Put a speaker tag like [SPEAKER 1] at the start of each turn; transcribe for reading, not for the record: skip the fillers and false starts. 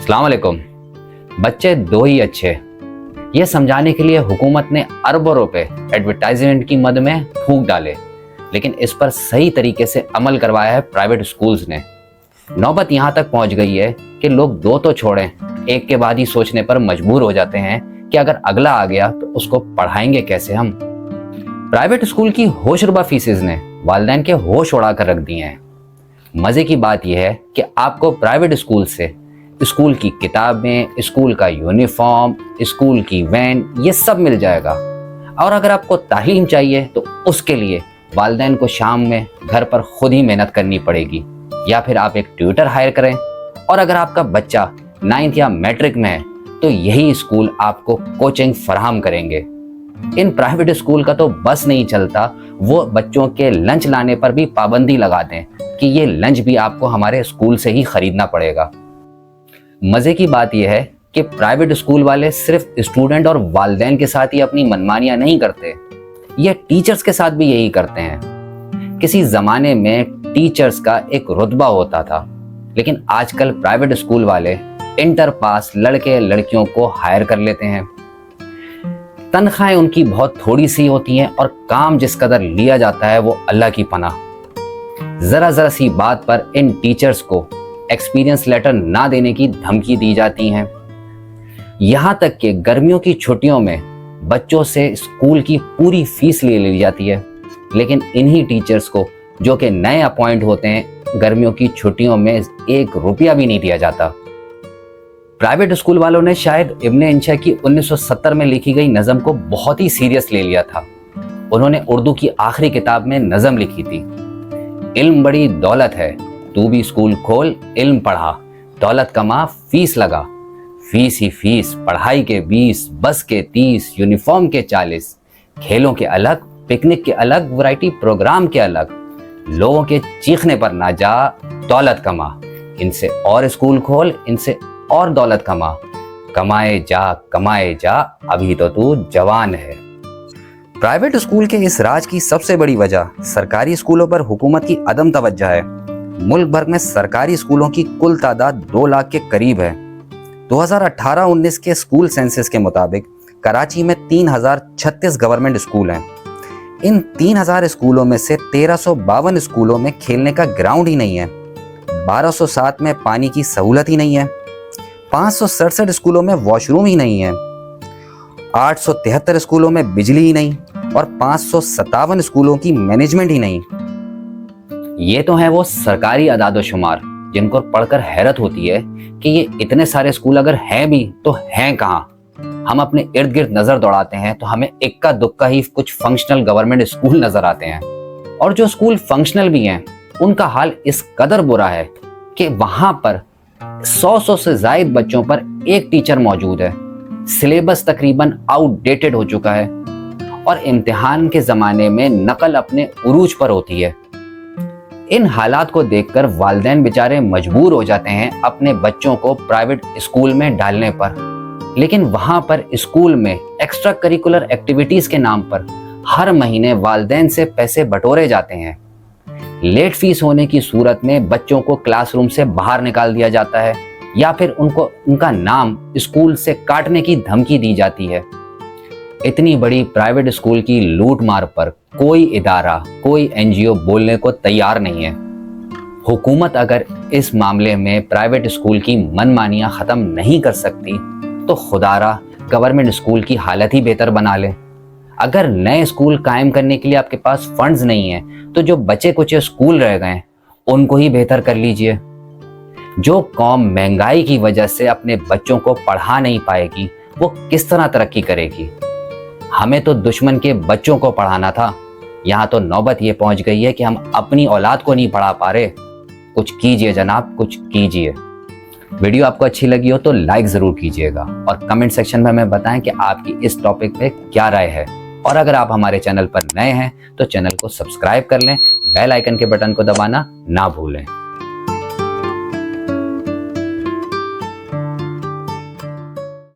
[SPEAKER 1] अस्सलाम वालेकुम। बच्चे दो ही अच्छे, ये समझाने के लिए हुकूमत ने अरबों रुपए एडवर्टाइजमेंट की मद में फूंक डाले, लेकिन इस पर सही तरीके से अमल करवाया है प्राइवेट स्कूल्स ने। नौबत यहाँ तक पहुँच गई है कि लोग दो तो छोड़ें, एक के बाद ही सोचने पर मजबूर हो जाते हैं कि अगर अगला आ गया तो उसको पढ़ाएंगे कैसे हम। प्राइवेट स्कूल की होशरुबा फीसेस ने वालिदैन के होश उड़ा कर रख दिए हैं। मजे की बात यह है कि आपको प्राइवेट स्कूल से स्कूल की किताबें, स्कूल का यूनिफॉर्म, स्कूल की वैन, ये सब मिल जाएगा। और अगर आपको तालीम चाहिए तो उसके लिए वालिदैन को शाम में घर पर खुद ही मेहनत करनी पड़ेगी, या फिर आप एक ट्यूटर हायर करें। और अगर आपका बच्चा 9th या मैट्रिक में है तो यही स्कूल आपको कोचिंग फराहम करेंगे। इन प्राइवेट स्कूल का तो बस नहीं चलता, वो बच्चों के लंच लाने पर भी पाबंदी लगा दें कि ये लंच भी आपको हमारे स्कूल से ही खरीदना पड़ेगा। मजे की बात यह है कि प्राइवेट स्कूल वाले सिर्फ स्टूडेंट और वालिदैन के साथ ही अपनी मनमानियां नहीं करते, ये टीचर्स के साथ भी यही करते हैं। किसी जमाने में टीचर्स का एक रुतबा होता था, लेकिन आजकल प्राइवेट स्कूल वाले इंटर पास लड़के लड़कियों को हायर कर लेते हैं। तनख्वाहें उनकी बहुत थोड़ी सी होती हैं और काम जिस कदर लिया जाता है वो अल्लाह की पनाह। जरा सी बात पर इन टीचर्स को एक्सपीरियंस लेटर ना देने की धमकी दी जाती हैं। यहाँ तक कि गर्मियों की छुट्टियों में बच्चों से स्कूल की पूरी फीस ले ली जाती है, लेकिन इन्हीं टीचर्स को जो कि नए अपॉइंट होते हैं, गर्मियों की छुट्टियों में 1 रुपया भी नहीं दिया जाता। प्राइवेट स्कूल वालों ने शायद इब्ने इंशा की 1970 में लिखी गई नज़म को बहुत ही सीरियस ले लिया था। उन्होंने उर्दू की आखिरी किताब में नज़म लिखी थी, इल्म बड़ी दौलत है, तू भी स्कूल खोल, इल्म पढ़ा, दौलत कमा, फीस लगा, फीस ही फीस, पढ़ाई के 20, बस के 30, यूनिफॉर्म के 40, खेलों के अलग, पिकनिक के अलग, वैरायटी प्रोग्राम के अलग, लोगों के चीखने पर ना जा, दौलत कमा, इनसे और स्कूल खोल, इनसे और दौलत कमा, कमाए जा, अभी तो तू जवान है। प्राइवेट स्कूल के इस राज की सबसे बड़ी वजह सरकारी स्कूलों पर हुकूमत की अदम तवज्जो है। मुल्क भर में सरकारी स्कूलों की कुल तादाद 2 लाख के करीब है। 2018-19 के स्कूल सेंसस के मुताबिक कराची में 3036 गवर्नमेंट स्कूल हैं। इन 3000 स्कूलों में से 1352 स्कूलों में खेलने का ग्राउंड ही नहीं है, 1207 में पानी की सहूलत ही नहीं है, 567 स्कूलों में वॉशरूम ही नहीं है, 873 स्कूलों में बिजली ही नहीं और 557 स्कूलों की मैनेजमेंट ही नहीं। ये तो है वो सरकारी अदाद-ओ-शुमार जिनको पढ़कर हैरत होती है कि ये इतने सारे स्कूल अगर हैं भी तो हैं कहाँ। हम अपने इर्द गिर्द नजर दौड़ाते हैं तो हमें इक्का दुक्का ही कुछ फंक्शनल गवर्नमेंट स्कूल नजर आते हैं, और जो स्कूल फंक्शनल भी हैं उनका हाल इस कदर बुरा है कि वहां पर 100 से ज्यादा बच्चों पर एक टीचर मौजूद है, सिलेबस तकरीबन आउटडेटेड हो चुका है और इम्तिहान के ज़माने में नकल अपने उरूज पर होती है। इन हालात को देखकर वालिदैन बेचारे मजबूर हो जाते हैं अपने बच्चों को प्राइवेट स्कूल में डालने पर, लेकिन वहाँ पर स्कूल में एक्स्ट्रा करिकुलर एक्टिविटीज़ के नाम पर हर महीने वालिदैन से पैसे बटोरे जाते हैं। लेट फीस होने की सूरत में बच्चों को क्लासरूम से बाहर निकाल दिया जाता है, या फिर उनका नाम स्कूल से काटने की धमकी दी जाती है। इतनी बड़ी प्राइवेट स्कूल की लूट मार पर कोई इदारा, कोई NGO बोलने को तैयार नहीं है। हुकूमत अगर इस मामले में प्राइवेट स्कूल की मनमानियां ख़त्म नहीं कर सकती तो खुदारा गवर्नमेंट स्कूल की हालत ही बेहतर बना ले। अगर नए स्कूल कायम करने के लिए आपके पास फंड्स नहीं हैं तो जो बचे कुचे स्कूल रह गए उनको ही बेहतर कर लीजिए। जो कौम महंगाई की वजह से अपने बच्चों को पढ़ा नहीं पाएगी वो किस तरह तरक्की करेगी। हमें तो दुश्मन के बच्चों को पढ़ाना था, यहाँ तो नौबत ये पहुंच गई है कि हम अपनी औलाद को नहीं पढ़ा पा रहे। कुछ कीजिए जनाब, कुछ कीजिए। वीडियो आपको अच्छी लगी हो तो लाइक ज़रूर कीजिएगा और कमेंट सेक्शन में हमें बताएं कि आपकी इस टॉपिक पे क्या राय है। और अगर आप हमारे चैनल पर नए हैं तो चैनल को सब्सक्राइब कर लें, बेल आइकन के बटन को दबाना ना भूलें।